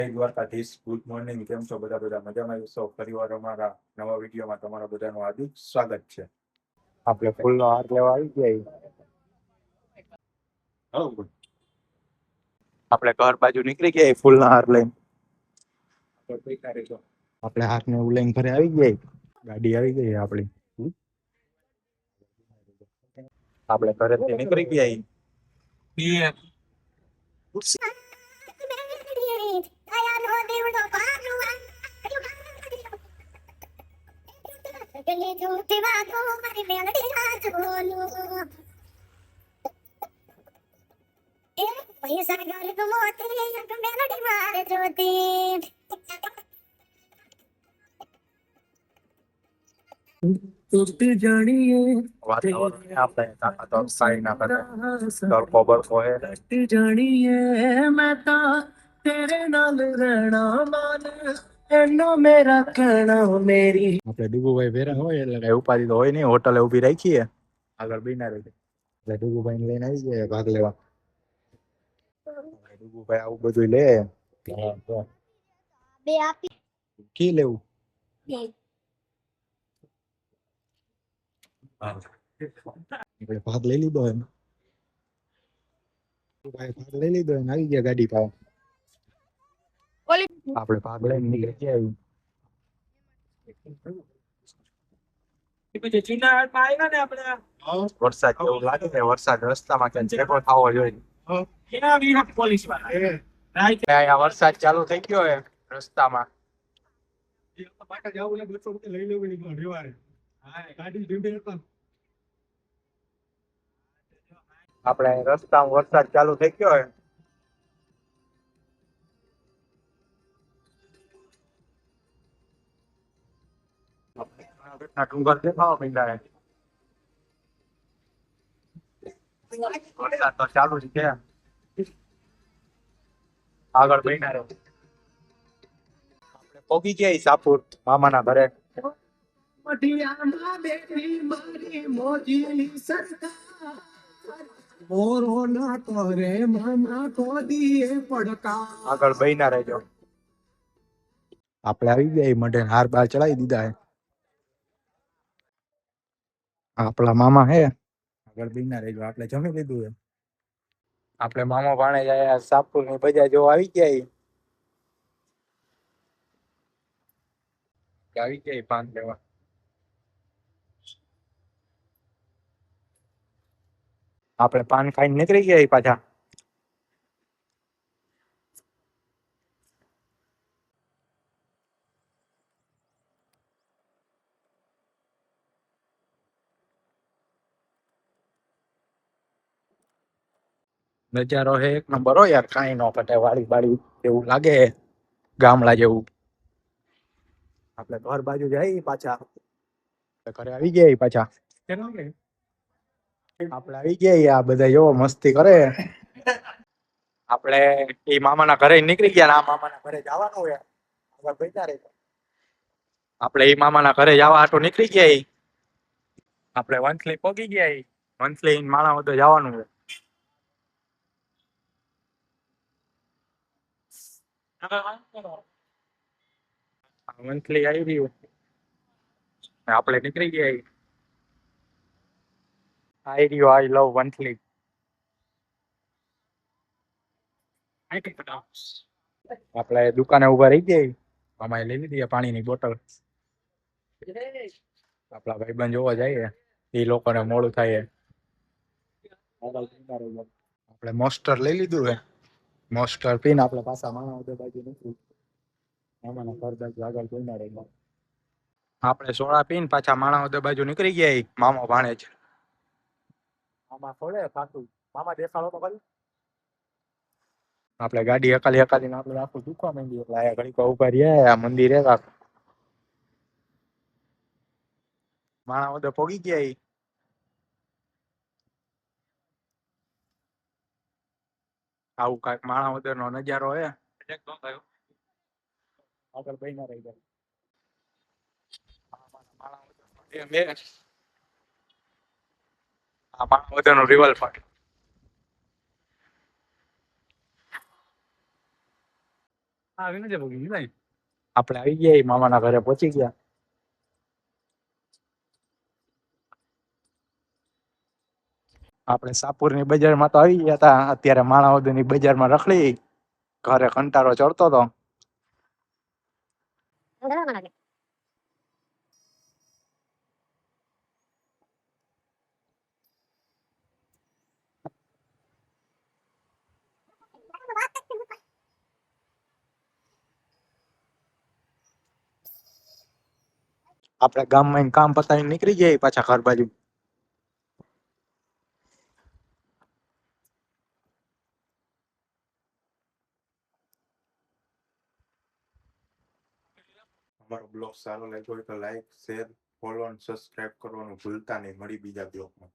જય Dwarkadhish. Good morning. કેમ છો બધા મજામાં છો? પરિવાર અમારા નવા વિડીયોમાં તમારા બધાનું હાર્દિક સ્વાગત છે. આપણે ફૂલનો હાર લેવા આવી ગયા. આપણે ઘર બાજુ નીકળી ગયા ફૂલના હાર લઈને. આપણે હાથને એવું લઈને ઘરે આવી ગયા. ગાડી આવી ગઈ આપણી. આપણે ઘરેથી નીકળી ગયા. વાતાવરણ આપણે તો સાઈ ના કરે તડકો બરકો હે આપણે ડુગુભાઈ ભેરા હોય એટલે કઈ ઉપાધિ તો હોય નહીં. હોટલે ઉભી રાખીએ આગળ બીના રહી એટલે ડુગુભાઈ લઈને આવી જાય ભાગ લેવા. ડુગુભાઈ આવું બધું લે બે આપી કી લેવું આપણે ભાગ લઈ લીધો એમ. ભાગ લઈ લીધો એમ આવી ગયા ગાડી પાસે. આપણે ભાગ લઈને નીકળી ગયા. વરસાદ જેવું લાગે છે. વરસાદ રસ્તામાં ક્યાંક ભેગો થવો જોઈએ. અહીંયા વરસાદ ચાલુ થઈ ગયો હે રસ્તામાં. આપણે રસ્તામાં વરસાદ ચાલુ થઈ ગયો હે. ડુંગર દેખાવા માંડ્યા હે. વરસાદ તો ચાલુ જ છે. આગળ બન્યા રહો. આપણે પોગી ગયા સાપુર મામાના ઘરે. આગળ બન્યા રહેજો. આપણે આવી ગયા મઢે હાર બાર ચડાવી દીધા હે. આપણા મામા હે આગળ બન્યા રહેજો. આપણે જમી લીધું હે. આપણે મામા ભાણે જાય સાપુર ની બજાર જોવા આવી ગયા. આવી ગયા પાન લેવા. આપણે પાન ખાઈને નીકળી ગયા પાછા. નજારો હે એક નંબર હો યાર. કાંઈ ન પટે. વાડી બાડી એવું લાગે ગામડા જેવું. આપણે ઘર બાજુ જાય પાછા. ઘરે આવી ગયા પાછા. આપણે આવી ગયા. આ બધા જો મસ્તી કરે. આપણે એ મામાના ઘરે નીકળી ગયા. આ મામાના ઘરે જવાનું હોય આગળ બેઠા રહે. આપણે એ મામાના ઘરે જવા આટો નીકળી ગયા. આપણે વંથલી પહોંચી ગયા. વંથલી માણા બધું જવાનું હોય. મંથલી આવી રહ્યું. આપણે નીકળી ગયા. આઈ રહ્યો આઈ લવ મંથલી. આપણે દુકાને ઉભા રહી ગયા. અમારે લઈ લીધી પાણીની બોટલ. આપણા ભાઈબંધ જોવા જઈએ. એ લોકોને મોડું થાય. આપણે મોસ્ટર લઈ લીધું હે. મોસ્ટર પીને આપણે પાછા માણા બાજુ નીકળી. મામાના ઘર બાજુ આગળ જોઈને રહી. આપણે સોડા પીને પાછા માણા બાજુ નીકળી ગયા. મામા ભાણે જ. મામા થોડે ખાતું. મામા દેખાડો તો ખાલી. આપણે ગાડી હકાલી હકાલીને આપણે આખું દુખવા માંડી. એટલે આ ઘડીક ઉભા રહ્યા. આ મંદિર હે માણા બધે પોગી ગયા. આવું કાંઈક માણા વગર નો નજારો હે. આગળ બન્યા રહી જાય. આ માણા વગર નો રિવલ પાટ. આપણે આવી ગયા મામાના ઘરે પહોંચી ગયા. આપણે સાપુરની બજારમાં તો આવી ગયા હતા. અત્યારે માણાવદરની બજારમાં રખડી ઘરે કંટાળો ચડતો હતો. આપણે ગામમાં કામ પતાવીને નીકળી ગયા પાછા ઘર બાજુ. અમારો બ્લોગ સારો લાગ્યો હોય તો લાઈક, શેર, ફોલો અને સબસ્ક્રાઇબ કરવાનું ભૂલતા નહીં. મળી બીજા બ્લોગમાં.